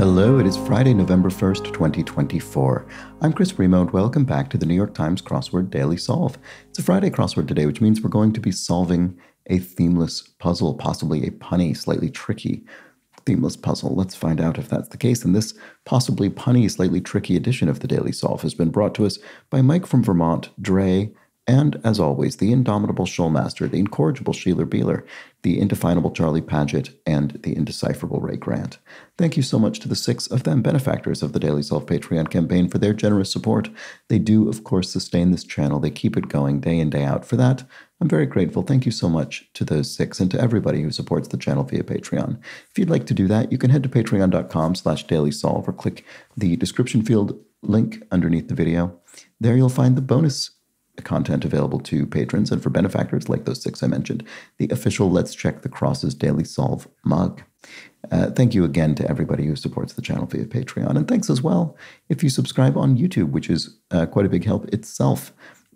Hello, it is Friday, November 1st, 2024. I'm Chris Remo, and welcome back to the New York Times Crossword Daily Solve. It's a Friday crossword today, which means we're going to be solving a themeless puzzle, possibly a punny, slightly tricky themeless puzzle. Let's find out if that's the case. And this possibly punny, slightly tricky edition of the Daily Solve has been brought to us by Mike from Vermont, Dre, and, as always, the indomitable Shoalmaster, the incorrigible Sheeler Beeler, the indefinable Charlie Paget, and the indecipherable Ray Grant. Thank you so much to the 6 of them benefactors of the Daily Solve Patreon campaign for their generous support. They do, of course, sustain this channel. They keep it going day in, day out. For that, I'm very grateful. Thank you so much to those 6 and to everybody who supports the channel via Patreon. If you'd like to do that, you can head to patreon.com/dailysolve or click the description field link underneath the video. There you'll find the bonus content available to patrons and for benefactors like those 6 I mentioned, the official Let's Check the Crosses Daily Solve mug. Thank you again to everybody who supports the channel via Patreon. And thanks as well if you subscribe on YouTube, which is quite a big help itself.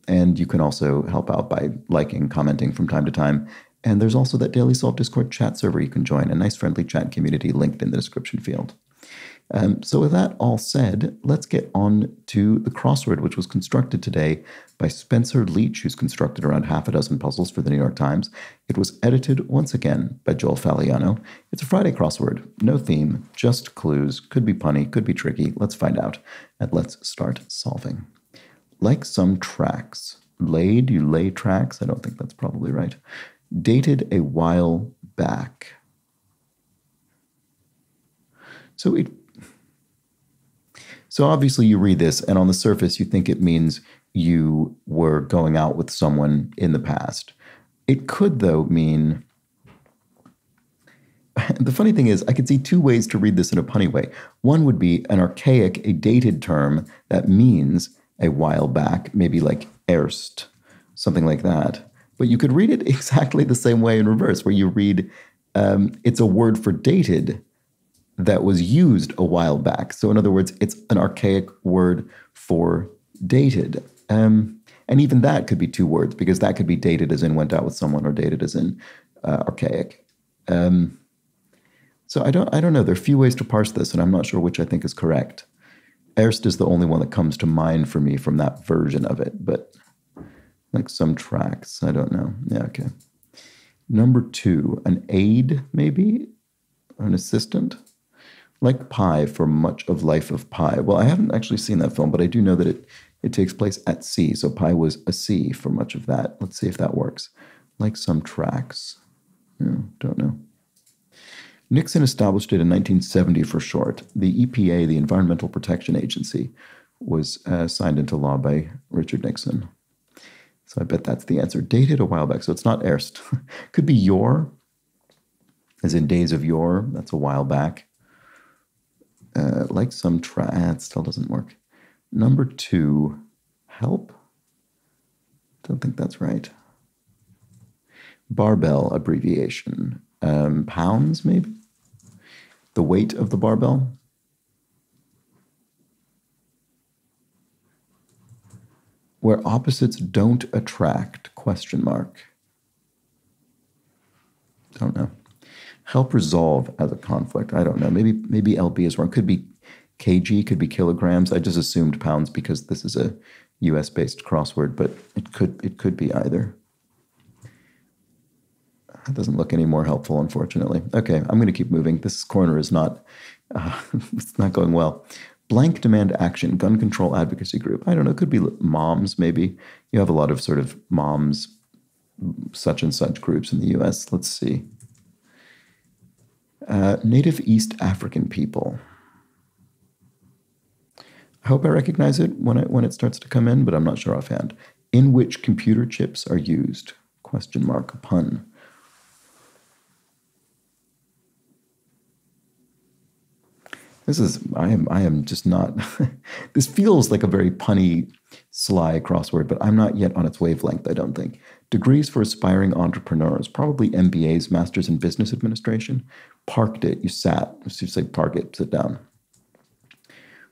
And you can also help out by liking, commenting from time to time. And there's also that Daily Solve Discord chat server you can join, a nice friendly chat community linked in the description field. So with that all said, let's get on to the crossword, which was constructed today by Spencer Leach, who's constructed around half a dozen puzzles for the New York Times. It was edited once again by Joel Faliano. It's a Friday crossword, no theme, just clues. Could be punny, could be tricky. Let's find out, and let's start solving. Like some tracks. Laid, you lay tracks? I don't think that's probably right. Dated a while back. So obviously you read this, and on the surface you think it means you were going out with someone in the past. It could, though, mean... The funny thing is, I could see 2 ways to read this in a punny way. One would be an archaic, a dated term that means a while back, maybe like erst, something like that. But you could read it exactly the same way in reverse, where you read it's a word for dated that was used a while back. So in other words, it's an archaic word for dated. And even that could be 2 words, because that could be dated as in went out with someone, or dated as in archaic. So I don't know. There are a few ways to parse this, and I'm not sure which I think is correct. Erst is the only one that comes to mind for me from that version of it, but like some tracks, I don't know. Yeah, okay. Number 2, an aide, maybe? An assistant? Like Pi for much of Life of Pi. Well, I haven't actually seen that film, but I do know that it takes place at sea. So Pi was a sea for much of that. Let's see if that works. Like some tracks. Yeah, don't know. Nixon established it in 1970 for short. The EPA, the Environmental Protection Agency, was signed into law by Richard Nixon. So I bet that's the answer. Dated a while back. So it's not erst. Could be yore, as in days of yore. That's a while back. Like some it still doesn't work. Number 2, help? Don't think that's right. Barbell abbreviation. Pounds, maybe? The weight of the barbell? Where opposites don't attract, question mark. Don't know. Help resolve as a conflict. I don't know. Maybe LB is wrong. Could be kg, could be kilograms. I just assumed pounds because this is a US-based crossword, but it could be either. It doesn't look any more helpful, unfortunately. Okay, I'm going to keep moving. This corner is not, it's not going well. Blank demand action, gun control advocacy group. I don't know. It could be moms, maybe. You have a lot of sort of moms, such and such groups in the US. Let's see. Native East African people. I hope I recognize it when it starts to come in, but I'm not sure offhand. In which computer chips are used? Question mark, pun. I am just not, this feels like a very punny, sly crossword, but I'm not yet on its wavelength, I don't think. Degrees for aspiring entrepreneurs, probably MBAs, Masters in Business Administration. Parked it, you sat. Let's just say park it, sit down.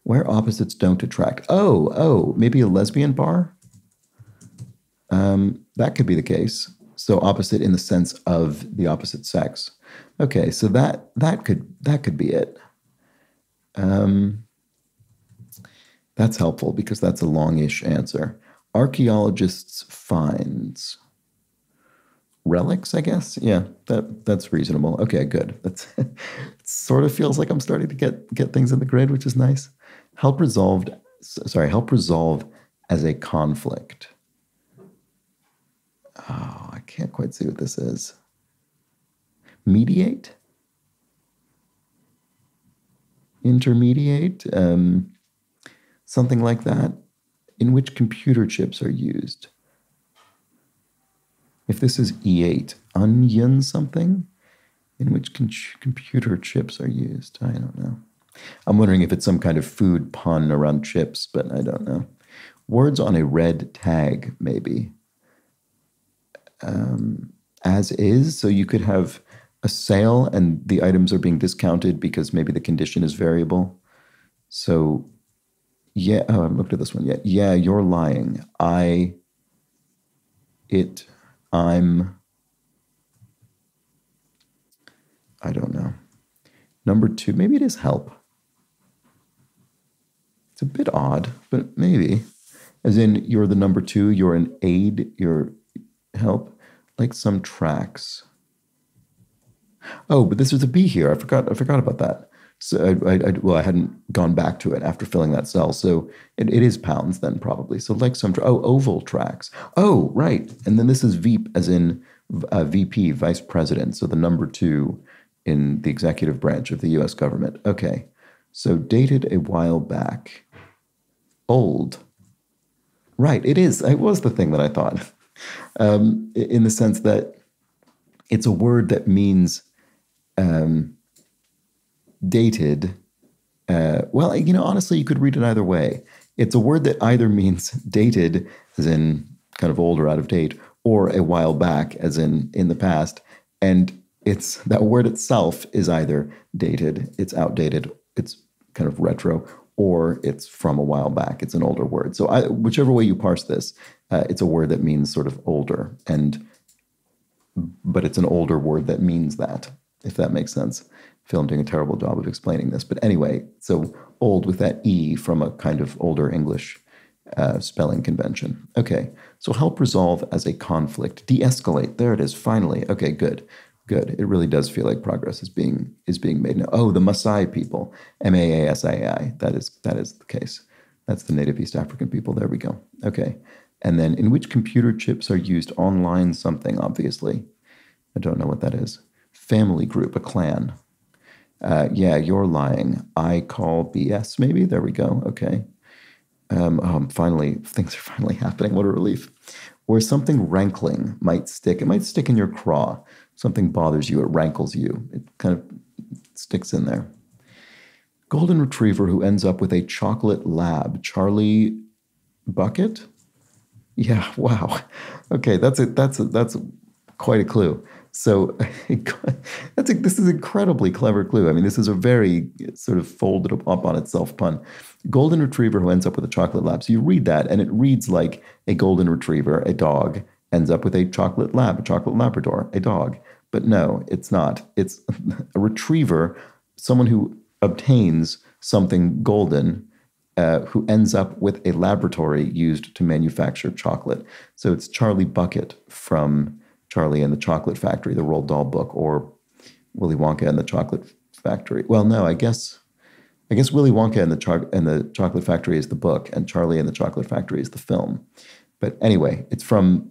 Where opposites don't attract. Oh, maybe a lesbian bar? That could be the case. So opposite in the sense of the opposite sex. Okay, so that could be it. Um, that's helpful because that's a longish answer. Archaeologists finds relics, I guess. Yeah, that's reasonable. Okay, good. That's it sort of feels like I'm starting to get things in the grid, which is nice. Help resolved. Sorry, help resolve as a conflict. Oh, I can't quite see what this is. Mediate, intermediate, something like that. In which computer chips are used? If this is E8, onion something, in which computer chips are used? I don't know. I'm wondering if it's some kind of food pun around chips, but I don't know. Words on a red tag, maybe. As is, so you could have a sale and the items are being discounted because maybe the condition is variable. So, yeah, oh, I haven't looked at this one yet. Yeah, you're lying. I'm, I don't know. Number 2, maybe it is help. It's a bit odd, but maybe. As in, you're the number 2, you're an aid, you're help, like some tracks. Oh, but this was a B here. I forgot about that. So well, I hadn't gone back to it after filling that cell. So it is pounds then probably. So like some, oval tracks. Oh, right. And then this is VP as in VP, vice president. So the number 2 in the executive branch of the US government. Okay. So dated a while back. Old. Right. It is. It was the thing that I thought. In the sense that it's a word that means dated. Well, honestly, you could read it either way. It's a word that either means dated, as in kind of old or out of date, or a while back, as in the past. And it's that word itself is either dated, it's outdated, it's kind of retro, or it's from a while back. It's an older word. So whichever way you parse this, it's a word that means sort of older, but it's an older word that means that, if that makes sense. I feel I'm doing a terrible job of explaining this. But anyway, so old with that E from a kind of older English spelling convention. Okay, so help resolve as a conflict. De-escalate. There it is, finally. Okay, good. Good. It really does feel like progress is being made now. Oh, the Maasai people. Maasai. That is the case. That's the native East African people. There we go. Okay. And then in which computer chips are used online something, obviously. I don't know what that is. Family group, a clan. Yeah, you're lying. I call BS, maybe? There we go. Okay. Finally, things are finally happening. What a relief. Where something rankling might stick. It might stick in your craw. Something bothers you. It rankles you. It kind of sticks in there. Golden retriever who ends up with a chocolate lab. Charlie Bucket? Yeah, wow. Okay, that's quite a clue. So this is an incredibly clever clue. I mean, this is a very sort of folded up on itself pun. Golden retriever who ends up with a chocolate lab. So you read that and it reads like a golden retriever, a dog, ends up with a chocolate lab, a chocolate Labrador, a dog. But no, it's not. It's a retriever, someone who obtains something golden, who ends up with a laboratory used to manufacture chocolate. So it's Charlie Bucket from Charlie and the Chocolate Factory, the Roald Dahl book, or Willy Wonka and the Chocolate Factory. Well, no, I guess Willy Wonka and the Chocolate Factory is the book, and Charlie and the Chocolate Factory is the film. But anyway, it's from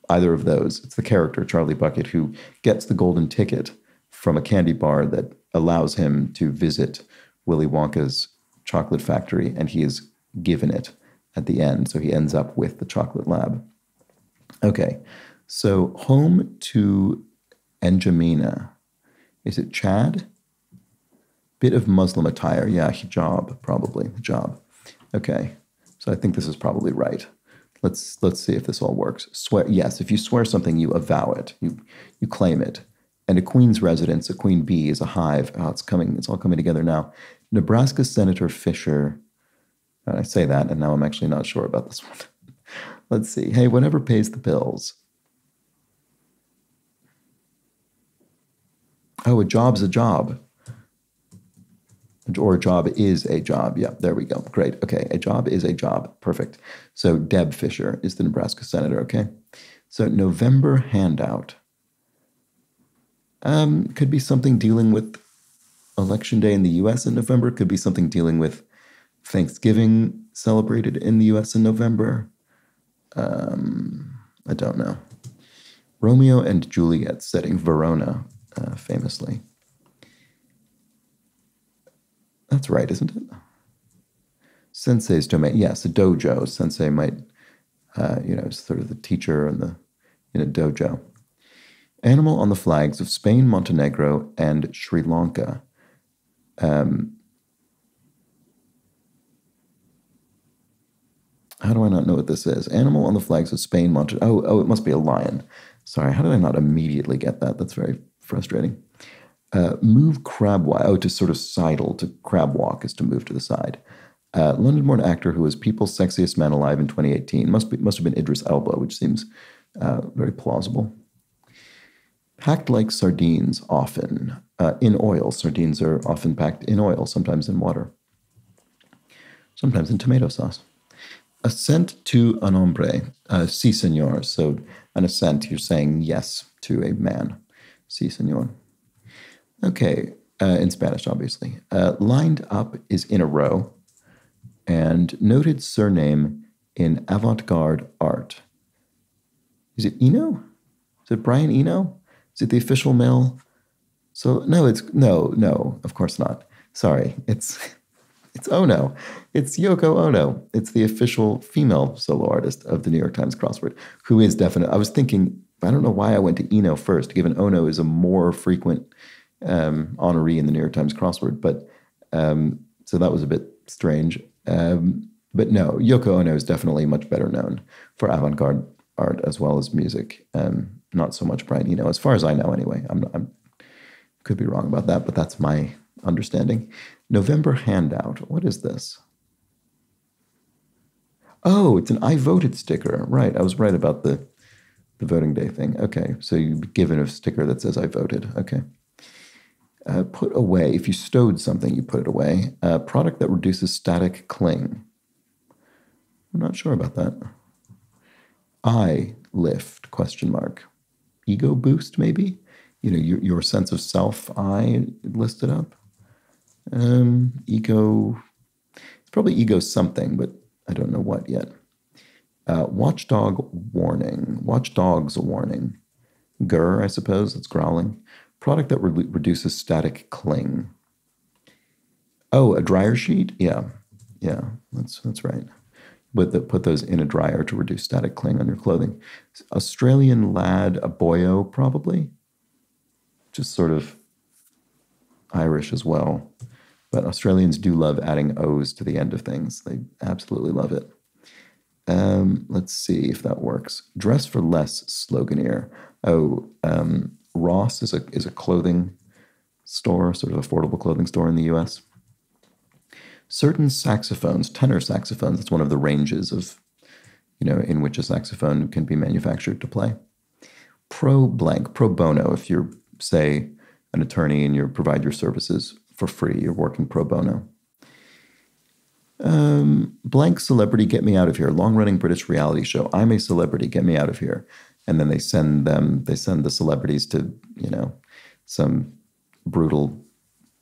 either of those. It's the character, Charlie Bucket, who gets the golden ticket from a candy bar that allows him to visit Willy Wonka's chocolate factory, and he is given it at the end. So he ends up with the chocolate lab. Okay, so home to N'Djamena. Is it Chad? Bit of Muslim attire. Yeah, hijab, probably. Hijab. Okay, so I think this is probably right. Let's see if this all works. Swear, yes, if you swear something, you avow it. You claim it. And a queen's residence, a queen bee, is a hive. Oh, it's all coming together now. Nebraska Senator Fisher. I say that, and now I'm actually not sure about this one. Let's see. Hey, whatever pays the bills. Oh, a job's a job. Or a job is a job. Yeah, there we go. Great. Okay, a job is a job. Perfect. So Deb Fisher is the Nebraska senator. Okay. So November handout. Could be something dealing with Election Day in the U.S. in November. Could be something dealing with Thanksgiving celebrated in the U.S. in November. I don't know. Romeo and Juliet setting, Verona, famously. That's right, isn't it? Sensei's domain. Yes, a dojo. Sensei might, sort of the teacher in a dojo. Animal on the flags of Spain, Montenegro, and Sri Lanka. How do I not know what this is? Animal on the flags of Spain, Montenegro. Oh, it must be a lion. Sorry, how did I not immediately get that? That's very frustrating. Move crab walk. Oh, to sort of sidle, to crab walk is to move to the side. London-born actor who was People's Sexiest Man Alive in 2018 must have been Idris Elba, which seems very plausible. Packed like sardines, often in oil. Sardines are often packed in oil, sometimes in water, sometimes in tomato sauce. Assent to un hombre, si senor. So an assent, you're saying yes to a man. Si senor. Okay, in Spanish, obviously. Lined up is in a row, and noted surname in avant-garde art. Is it Eno? Is it Brian Eno? Is it the official male? So no, no, of course not. Sorry, it's Ono. It's Yoko Ono. It's the official female solo artist of the New York Times crossword, who is definite. I was thinking, I don't know why I went to Eno first, given Ono is a more frequent honoree in the New York Times crossword, but so that was a bit strange. But no, Yoko Ono is definitely much better known for avant-garde art as well as music. Not so much Brian Eno, as far as I know anyway. I'm could be wrong about that, but that's my understanding. November handout. What is this? Oh, it's an I voted sticker. Right, I was right about the voting day thing. Okay, so you'd be given a sticker that says I voted. Okay. Put away. If you stowed something, you put it away. Product that reduces static cling. I'm not sure about that. I lift, question mark. Ego boost, maybe? You know, your sense of self, I listed up. Ego, it's probably ego something, but I don't know what yet. Watchdog warning. Watchdog's a warning. Grr, I suppose, it's growling. Product that reduces static cling. Oh, a dryer sheet? Yeah, that's right. Put those in a dryer to reduce static cling on your clothing. Australian lad, a boyo, probably. Just sort of Irish as well. But Australians do love adding O's to the end of things. They absolutely love it. Let's see if that works. Dress for less sloganeer. Oh, Ross is a clothing store, sort of affordable clothing store in the U.S. Certain saxophones, tenor saxophones, it's one of the ranges of, in which a saxophone can be manufactured to play. Pro bono, if you're, say, an attorney and you provide your services for free, you're working pro bono. Blank celebrity, get me out of here. Long-running British reality show. I'm a celebrity, get me out of here. And then they send the celebrities to, some brutal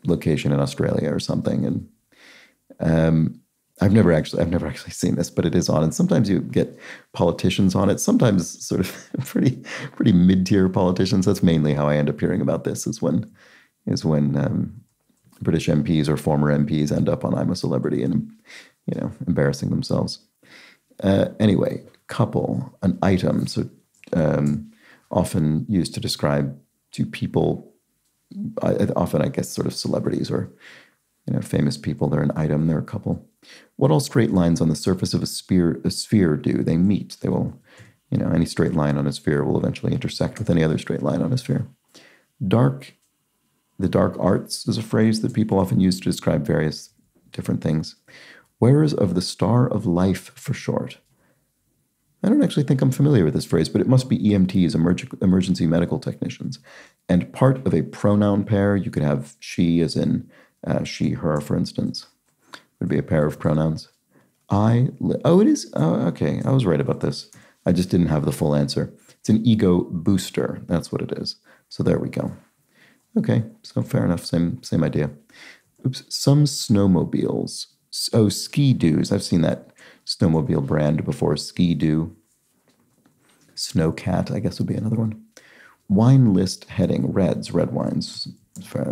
location in Australia or something. And I've never actually seen this, but it is on. And sometimes you get politicians on it. Sometimes sort of pretty mid-tier politicians. That's mainly how I end up hearing about this. Is when British MPs or former MPs end up on I'm a Celebrity and embarrassing themselves. Anyway, couple, an item. So often used to describe two people. Often, I guess, sort of celebrities or famous people. They're an item. They're a couple. What all straight lines on the surface of a sphere do? They meet. They will, any straight line on a sphere will eventually intersect with any other straight line on a sphere. The dark arts is a phrase that people often use to describe various different things. Wearers of the Star of Life for short. I don't actually think I'm familiar with this phrase, but it must be EMTs, emergency medical technicians. And part of a pronoun pair, you could have she as in She, her, for instance, would be a pair of pronouns. Oh, it is. Oh, okay. I was right about this. I just didn't have the full answer. It's an ego booster. That's what it is. So there we go. Okay, so fair enough. Same idea. Oops. Some snowmobiles. Oh, Ski-Doos. I've seen that snowmobile brand before. Ski-Doo. Snowcat, I guess, would be another one. Wine list heading. Reds, red wines.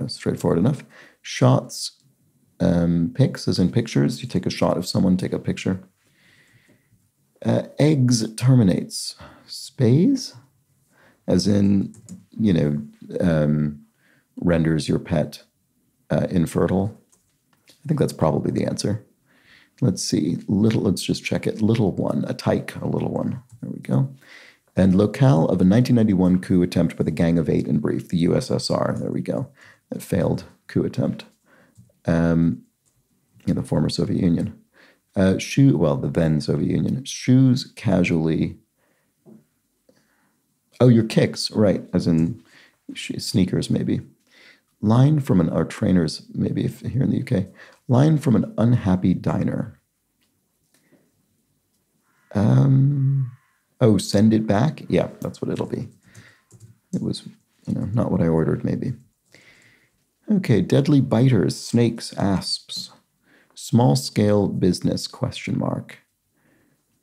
Straightforward enough. Shots. Pics, as in pictures. You take a shot of someone, take a picture. Eggs terminates. Spays, as in, renders your pet infertile. I think that's probably the answer. Let's see. Let's just check it. Little one, a tyke, a little one. There we go. And locale of a 1991 coup attempt by the Gang of Eight, in brief, the USSR. There we go. That failed coup attempt. In the former Soviet Union. The then Soviet Union. Shoes casually. Oh, your kicks, right, as in sneakers, maybe. Line from our trainers, maybe if here in the UK. Line from an unhappy diner. Send it back? Yeah, that's what it'll be. It was, not what I ordered, maybe. Okay, deadly biters, snakes, asps. Small-scale business, ?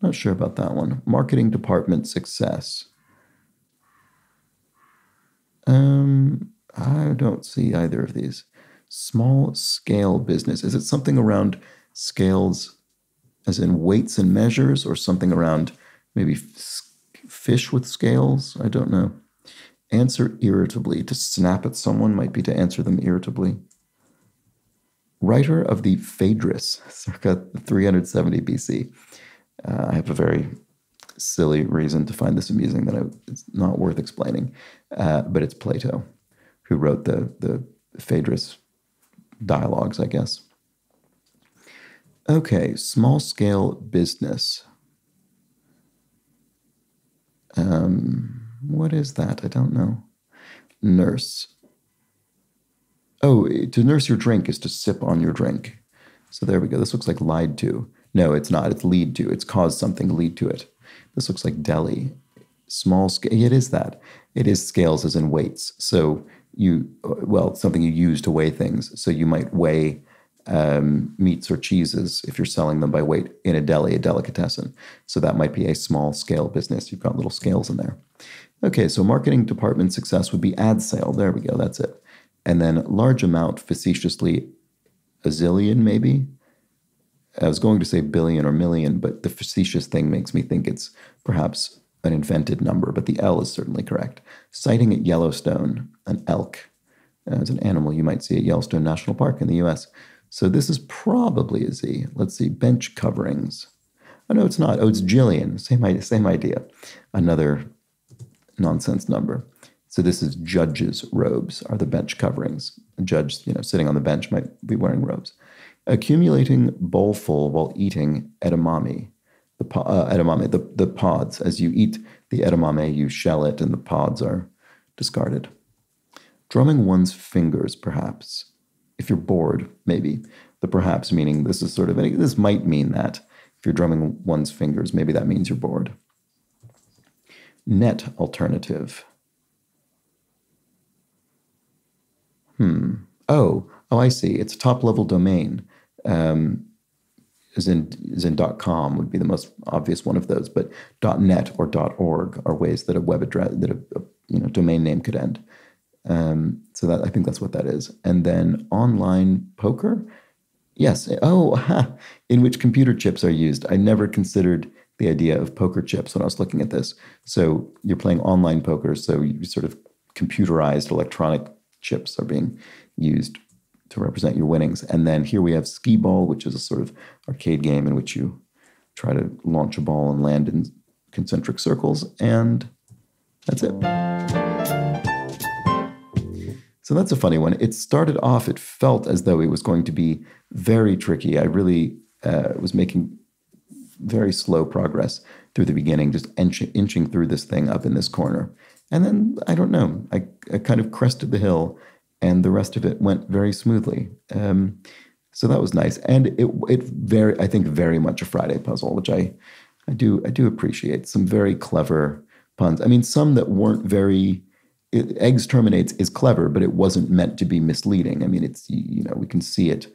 Not sure about that one. Marketing department success. I don't see either of these. Small-scale business. Is it something around scales as in weights and measures, or something around maybe fish with scales? I don't know. Answer irritably. To snap at someone might be to answer them irritably. Writer of the Phaedrus, circa 370 BC. I have a very silly reason to find this amusing that it's not worth explaining, but it's Plato who wrote the Phaedrus dialogues, I guess. Okay, small-scale business. What is that? I don't know. Nurse. Oh, to nurse your drink is to sip on your drink. So there we go. This looks like lied to. No, it's not. It's lead to. It's caused something lead to it. This looks like deli. Small scale. It is that. It is scales as in weights. So something you use to weigh things. So you might weigh meats or cheeses if you're selling them by weight in a deli, a delicatessen. So that might be a small scale business. You've got little scales in there. Okay, so marketing department success would be ad sale. There we go. That's it. And then large amount, facetiously, a zillion maybe. I was going to say billion or million, but the facetious thing makes me think it's perhaps an invented number, but the L is certainly correct. Sighting at Yellowstone, an elk. As an animal you might see at Yellowstone National Park in the U.S. So this is probably a Z. Let's see, bench coverings. Oh, no, it's not. Oh, it's Jillian. Same idea. Another nonsense number. So this is judges' robes are the bench coverings. A judge, sitting on the bench might be wearing robes. Accumulating bowlful while eating edamame. The pods. As you eat the edamame, you shell it, and the pods are discarded. Drumming one's fingers, perhaps. If you're bored, maybe. The perhaps meaning this is this might mean that. If you're drumming one's fingers, maybe that means you're bored. Net alternative. Oh, I see. It's a top-level domain. As in .com would be the most obvious one of those, but .net or .org are ways that a web address, that a domain name could end. So that I think that's what that is. And then online poker, yes. In which computer chips are used. I never considered the idea of poker chips when I was looking at this. So you're playing online poker, so you sort of computerized electronic chips are being used to represent your winnings. And then here we have skee ball, which is a sort of arcade game in which you try to launch a ball and land in concentric circles. And that's it. So that's a funny one. It started off, it felt as though it was going to be very tricky. I really was making very slow progress through the beginning, just inching through this thing up in this corner. And then, I don't know, I kind of crested the hill and the rest of it went very smoothly. So that was nice, and I think very much a Friday puzzle, which I do appreciate. Some very clever puns. I mean, some that weren't very. Eggs terminates is clever, but it wasn't meant to be misleading. I mean, it's we can see it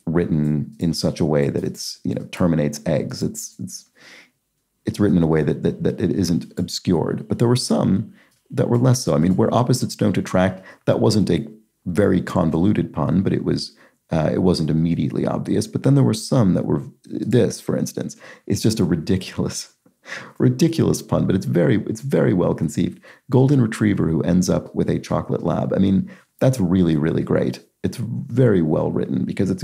written in such a way that it's terminates eggs. It's written in a way that it isn't obscured. But there were some that were less so. I mean, where opposites don't attract, that wasn't a very convoluted pun, but it wasn't immediately obvious. But then there were some that were this, for instance. It's just a ridiculous pun, but it's very well conceived. Golden retriever who ends up with a chocolate lab. I mean, that's really, really great. It's very well written because it's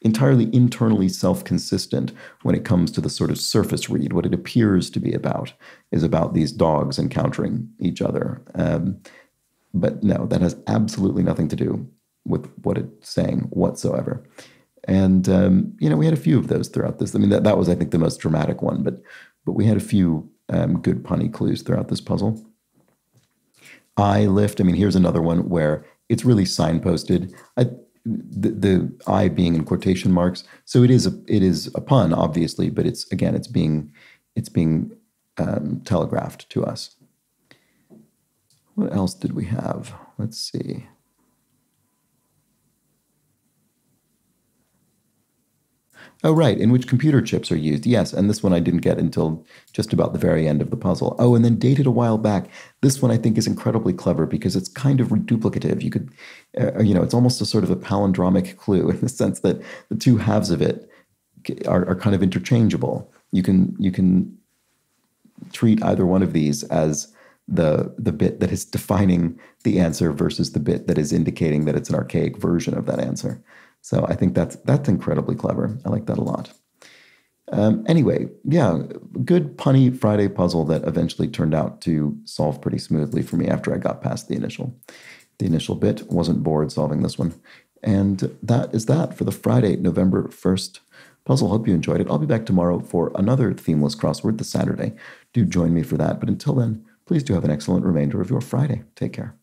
entirely internally self-consistent when it comes to the sort of surface read. What it appears to be about is about these dogs encountering each other. But no, that has absolutely nothing to do with what it's saying whatsoever. And, we had a few of those throughout this. I mean, that was, I think, the most dramatic one, but we had a few good punny clues throughout this puzzle. I lift. I mean, here's another one where it's really signposted. The I being in quotation marks, so it is a pun, obviously, but it's being telegraphed to us. What else did we have? Let's see. Oh, right, in which computer chips are used. Yes, and this one I didn't get until just about the very end of the puzzle. Oh, and then dated a while back. This one I think is incredibly clever because it's kind of reduplicative. You could, it's almost a sort of a palindromic clue in the sense that the two halves of it are kind of interchangeable. You can treat either one of these as the bit that is defining the answer versus the bit that is indicating that it's an archaic version of that answer. So I think that's incredibly clever. I like that a lot. Anyway, yeah, good punny Friday puzzle that eventually turned out to solve pretty smoothly for me after I got past the initial bit. Wasn't bored solving this one. And that is that for the Friday, November 1st puzzle. Hope you enjoyed it. I'll be back tomorrow for another themeless crossword, the Saturday. Do join me for that. But until then, please do have an excellent remainder of your Friday. Take care.